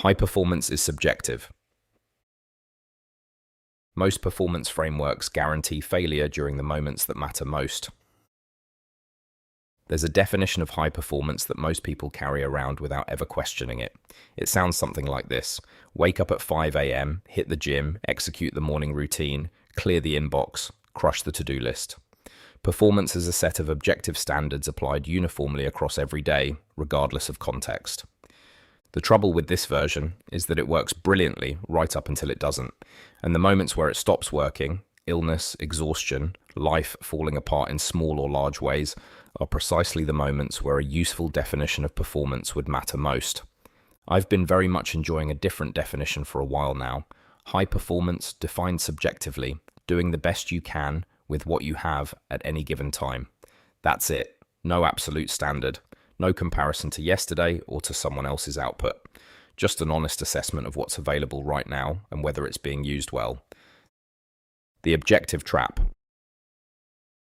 High performance is subjective. Most performance frameworks guarantee failure during the moments that matter most. There's a definition of high performance that most people carry around without ever questioning it. It sounds something like this: wake up at 5 a.m., hit the gym, execute the morning routine, clear the inbox, crush the to-do list. Performance is a set of objective standards applied uniformly across every day, regardless of context. The trouble with this version is that it works brilliantly right up until it doesn't, and the moments where it stops working, illness, exhaustion, life falling apart in small or large ways, are precisely the moments where a useful definition of performance would matter most. I've been very much enjoying a different definition for a while now. High performance, defined subjectively, doing the best you can with what you have at any given time. That's it. No absolute standard. No comparison to yesterday or to someone else's output. Just an honest assessment of what's available right now and whether it's being used well. The objective trap.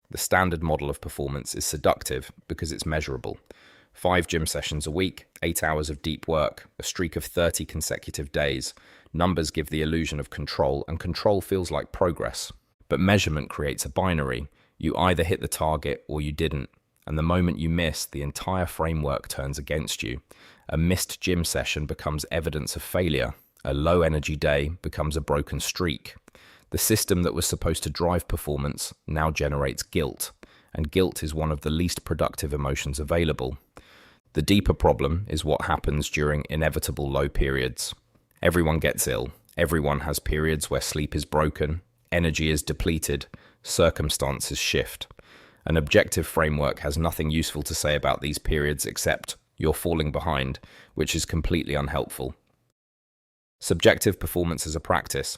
The standard model of performance is seductive because it's measurable. 5 gym sessions a week, 8 hours of deep work, a streak of 30 consecutive days. Numbers give the illusion of control, and control feels like progress. But measurement creates a binary. You either hit the target or you didn't. And the moment you miss, the entire framework turns against you. A missed gym session becomes evidence of failure. A low-energy day becomes a broken streak. The system that was supposed to drive performance now generates guilt, and guilt is one of the least productive emotions available. The deeper problem is what happens during inevitable low periods. Everyone gets ill. Everyone has periods where sleep is broken, energy is depleted, circumstances shift. An objective framework has nothing useful to say about these periods except you're falling behind, which is completely unhelpful. Subjective performance as a practice.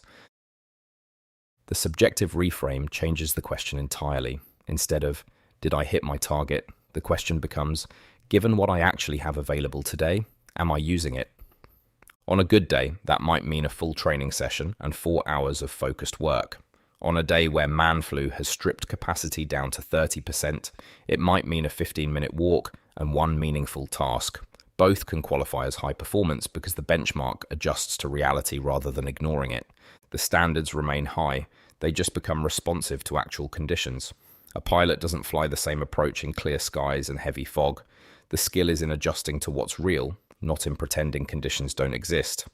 The subjective reframe changes the question entirely. Instead of, did I hit my target? The question becomes, given what I actually have available today, am I using it? On a good day, that might mean a full training session and 4 hours of focused work. On a day where man flu has stripped capacity down to 30%, it might mean a 15-minute walk and one meaningful task. Both can qualify as high performance because the benchmark adjusts to reality rather than ignoring it. The standards remain high, they just become responsive to actual conditions. A pilot doesn't fly the same approach in clear skies and heavy fog. The skill is in adjusting to what's real, not in pretending conditions don't exist.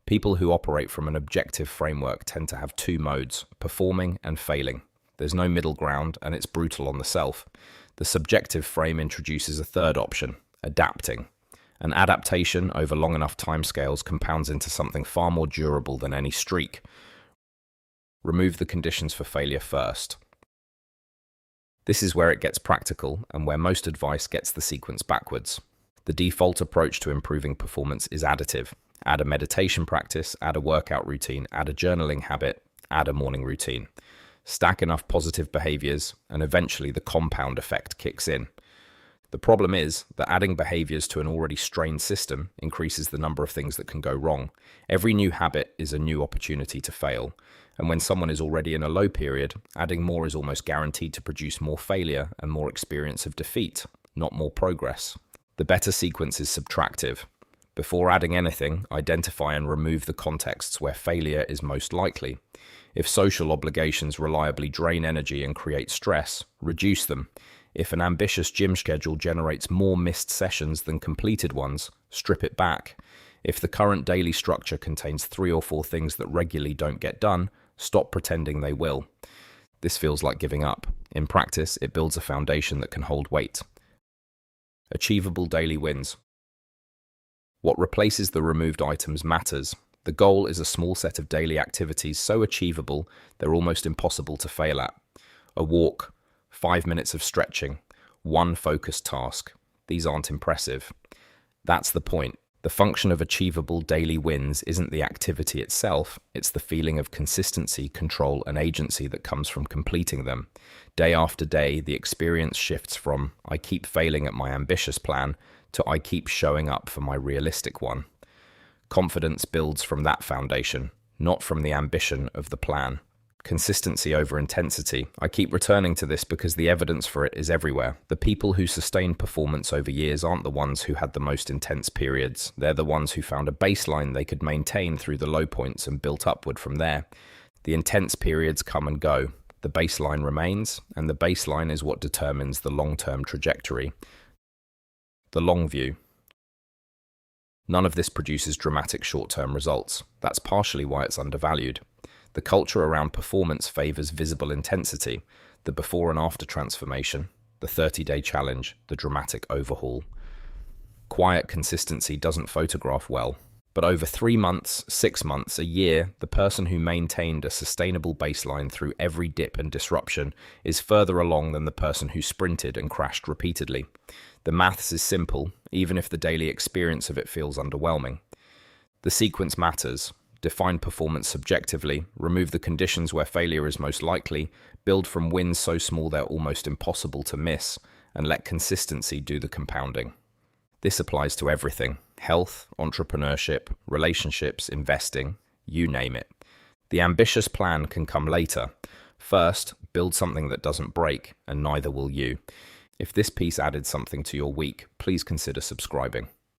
People who operate from an objective framework tend to have 2 modes, performing and failing. There's no middle ground, and it's brutal on the self. The subjective frame introduces a third option, adapting. An adaptation over long enough timescales compounds into something far more durable than any streak. Remove the conditions for failure first. This is where it gets practical and where most advice gets the sequence backwards. The default approach to improving performance is additive. Add a meditation practice, add a workout routine, add a journaling habit, add a morning routine. Stack enough positive behaviors, and eventually the compound effect kicks in. The problem is that adding behaviors to an already strained system increases the number of things that can go wrong. Every new habit is a new opportunity to fail. And when someone is already in a low period, adding more is almost guaranteed to produce more failure and more experience of defeat, not more progress. The better sequence is subtractive. Before adding anything, identify and remove the contexts where failure is most likely. If social obligations reliably drain energy and create stress, reduce them. If an ambitious gym schedule generates more missed sessions than completed ones, strip it back. If the current daily structure contains 3 or 4 things that regularly don't get done, stop pretending they will. This feels like giving up. In practice, it builds a foundation that can hold weight. Achievable daily wins. What replaces the removed items matters. The goal is a small set of daily activities so achievable they're almost impossible to fail at. A walk, 5 minutes of stretching, one focused task. These aren't impressive. That's the point. The function of achievable daily wins isn't the activity itself, it's the feeling of consistency, control, and agency that comes from completing them. Day after day, the experience shifts from I keep failing at my ambitious plan to I keep showing up for my realistic one. Confidence builds from that foundation, not from the ambition of the plan. Consistency over intensity. I keep returning to this because the evidence for it is everywhere. The people who sustained performance over years aren't the ones who had the most intense periods. They're the ones who found a baseline they could maintain through the low points and built upward from there. The intense periods come and go. The baseline remains, and the baseline is what determines the long-term trajectory. The long view. None of this produces dramatic short-term results. That's partially why it's undervalued. The culture around performance favors visible intensity, the before and after transformation, the 30-day challenge, the dramatic overhaul. Quiet consistency doesn't photograph well, but over 3 months, 6 months, a year, the person who maintained a sustainable baseline through every dip and disruption is further along than the person who sprinted and crashed repeatedly. The maths is simple, even if the daily experience of it feels underwhelming. The sequence matters. Define performance subjectively, remove the conditions where failure is most likely, build from wins so small they're almost impossible to miss, and let consistency do the compounding. This applies to everything: health, entrepreneurship, relationships, investing, you name it. The ambitious plan can come later. First, build something that doesn't break, and neither will you. If this piece added something to your week, please consider subscribing.